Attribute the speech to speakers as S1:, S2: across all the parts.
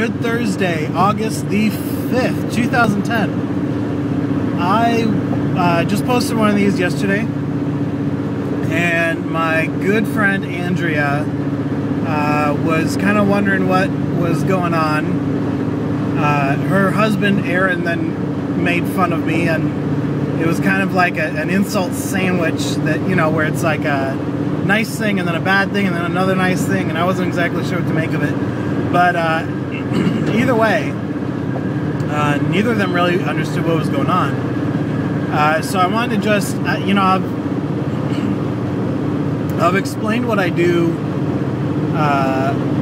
S1: Good Thursday, August the 5th, 2010. I just posted one of these yesterday, and my good friend Andrea was kind of wondering what was going on. Her husband Aaron then made fun of me, and it was kind of like an insult sandwich that, you know, where it's like a nice thing and then a bad thing and then another nice thing, and I wasn't exactly sure what to make of it. But either way, neither of them really understood what was going on. So I wanted to just, you know, I've explained what I do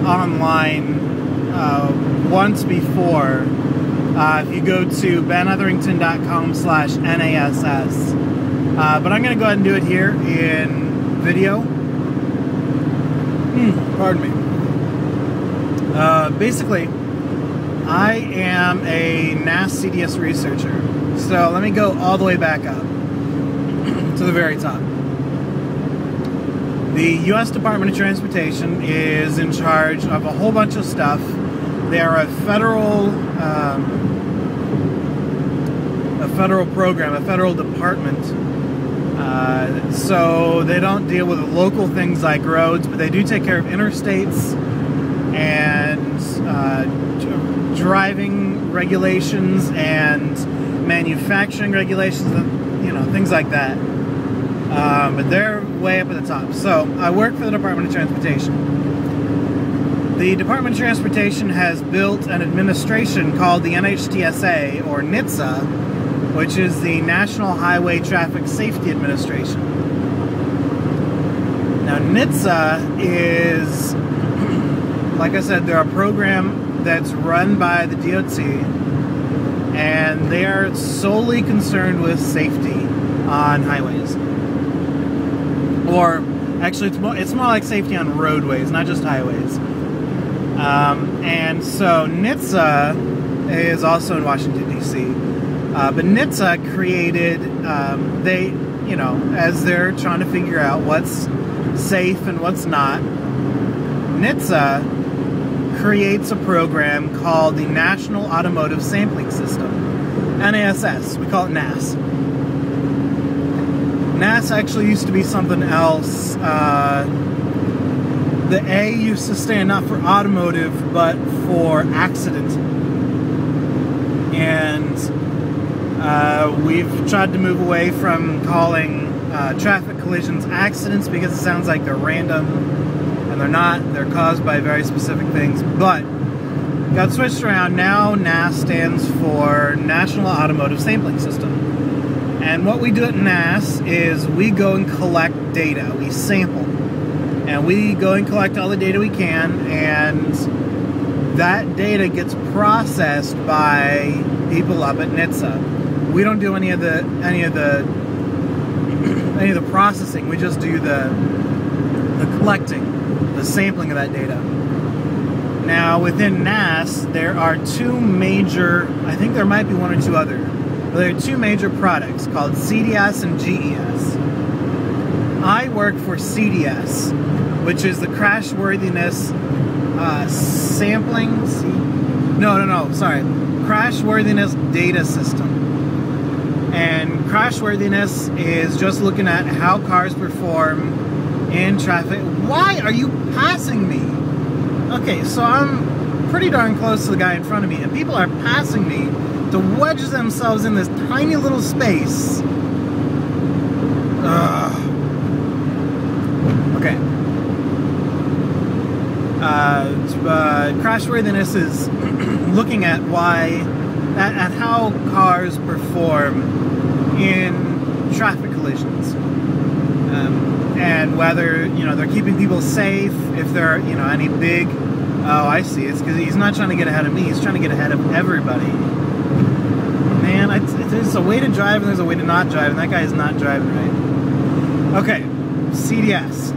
S1: online once before. If you go to benetherington.com/NASS. But I'm going to go ahead and do it here in video. Pardon me. Basically, I am a NASS CDS researcher. So let me go all the way back up to the very top. The U.S. Department of Transportation is in charge of a whole bunch of stuff. They are a federal program, a federal department. So they don't deal with local things like roads, but they do take care of interstates and driving regulations and manufacturing regulations, and, you know, things like that. But they're way up at the top. So I work for the Department of Transportation. The Department of Transportation has built an administration called the NHTSA, or NHTSA, which is the National Highway Traffic Safety Administration. Now, NHTSA is, like I said, they're a program that's run by the DOT, and they are solely concerned with safety on highways. Or, actually, it's more like safety on roadways, not just highways. And so NHTSA is also in Washington, D.C. But NHTSA created, they, you know, as they're trying to figure out what's safe and what's not, NHTSA creates a program called the National Automotive Sampling System, NASS. We call it NASS. NASS actually used to be something else. The A used to stand not for automotive, but for accident. And we've tried to move away from calling traffic collisions accidents because it sounds like they're random, and they're not. They're caused by very specific things. But got switched around. Now NASS stands for National Automotive Sampling System. And what we do at NASS is we go and collect data. We sample. And we go and collect all the data we can, and that data gets processed by people up at NHTSA. We don't do any of the processing. We just do the collecting, the sampling of that data. Now, within NASS, there are two major, I think there might be one or two other, but there are two major products called CDS and GES. I work for CDS, which is the crashworthiness sampling. Crashworthiness data system. And crashworthiness is just looking at how cars perform in traffic. Why are you passing me? Okay, so I'm pretty darn close to the guy in front of me, and people are passing me to wedge themselves in this tiny little space. Okay. Crashworthiness is looking at at how cars perform in traffic collisions, and whether, you know, they're keeping people safe. If there are, you know, any big, oh, I see, it's because he's not trying to get ahead of me, he's trying to get ahead of everybody. Man, there's a way to drive and there's a way to not drive, and that guy is not driving right. Okay, CDS.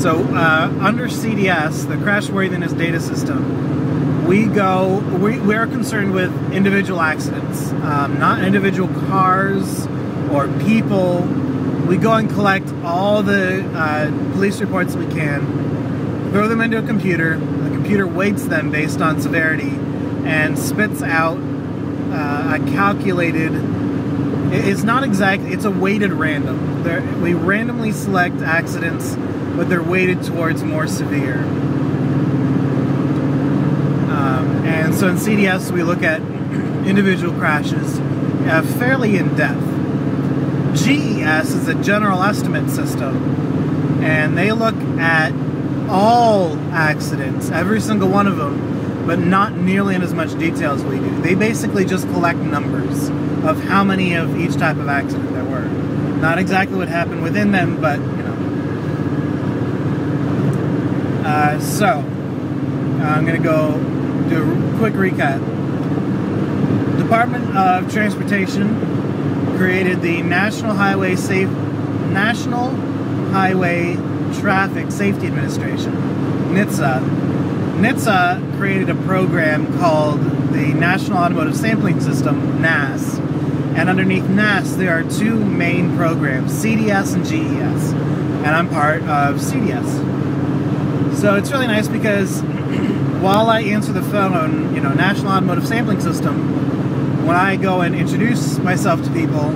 S1: Under CDS, the crashworthiness data system, we are concerned with individual accidents, not individual cars or people. We go and collect all the police reports we can throw them into a computer. The computer weights them based on severity and spits out a calculated, it's not exact, it's a weighted random. We randomly select accidents, but they're weighted towards more severe. And so in CDS, we look at individual crashes fairly in depth. GES is a general estimate system, and they look at all accidents, every single one of them, but not nearly in as much detail as we do. They basically just collect numbers of how many of each type of accident there were. Not exactly what happened within them, but, you know. I'm going to go do a quick recap. Department of Transportation created the National Highway Traffic Safety Administration, NHTSA. NHTSA created a program called the National Automotive Sampling System, NAS. And underneath NAS, there are two main programs, CDS and GES. And I'm part of CDS. So it's really nice because while I answer the phone on, you know, National Automotive Sampling System, when I go and introduce myself to people,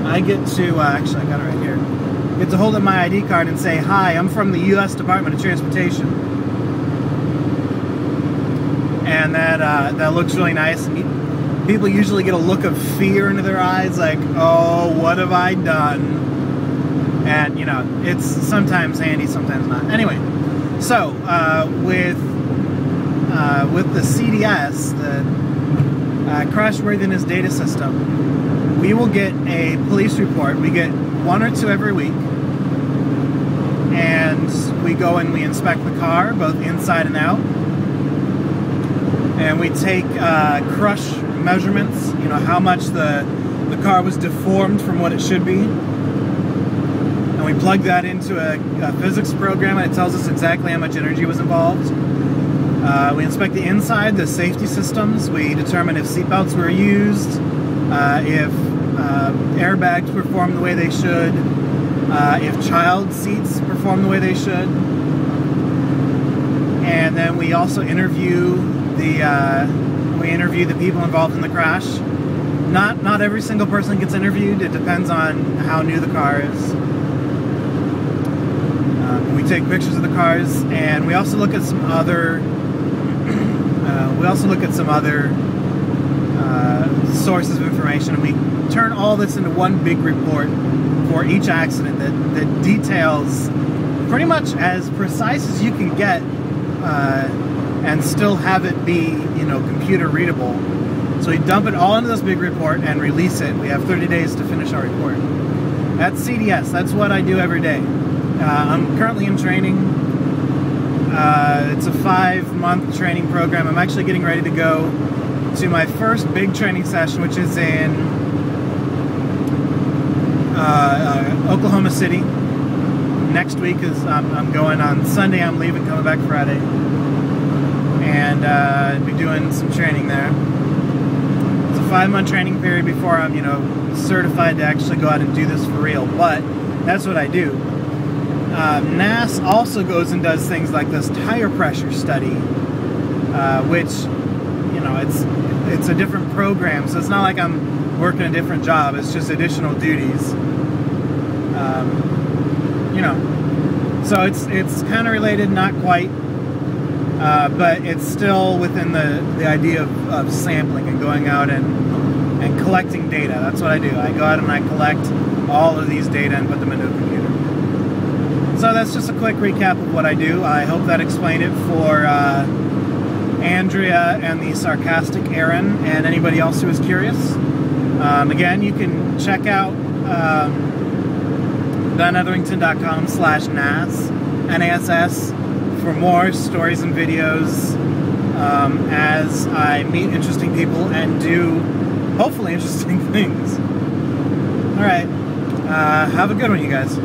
S1: I get to, actually I got it right here, get to hold up my ID card and say, hi, I'm from the U.S. Department of Transportation. And that looks really nice. People usually get a look of fear into their eyes, like, oh, what have I done? And, you know, it's sometimes handy, sometimes not. Anyway, so with the CDS, the Crashworthiness Data System, we will get a police report. We get one or two every week. And we go and we inspect the car, both inside and out. And we take crush measurements, you know, how much the car was deformed from what it should be. And we plug that into a physics program, and it tells us exactly how much energy was involved. We inspect the inside, the safety systems. We determine if seatbelts were used, if airbags perform the way they should, if child seats perform the way they should. And then we also interview the people involved in the crash. Not every single person gets interviewed. It depends on how new the car is. We take pictures of the cars, and we also look at some other sources of information. And we turn all this into one big report for each accident that details pretty much as precise as you can get, and still have it be, you know, computer readable. So we dump it all into this big report and release it. We have 30 days to finish our report. That's CDS. That's what I do every day. I'm currently in training. It's a 5-month training program. I'm actually getting ready to go to my first big training session, which is in Oklahoma City. Next week is I'm going on Sunday. I'm leaving, coming back Friday, and I'll be doing some training there. It's a 5-month training period before I'm, you know, certified to actually go out and do this for real. But that's what I do. NAS also goes and does things like this tire pressure study, which, you know, it's a different program, so it's not like I'm working a different job. It's just additional duties. You know, so it's kind of related, not quite, but it's still within the idea of sampling and going out and collecting data. That's what I do. I go out and I collect all of these data and put them into a computer. So that's just a quick recap of what I do. I hope that explained it for Andrea and the sarcastic Aaron and anybody else who is curious. Again, you can check out benetherington.com/NAS, NASS, for more stories and videos as I meet interesting people and do, hopefully, interesting things. Alright, have a good one, you guys.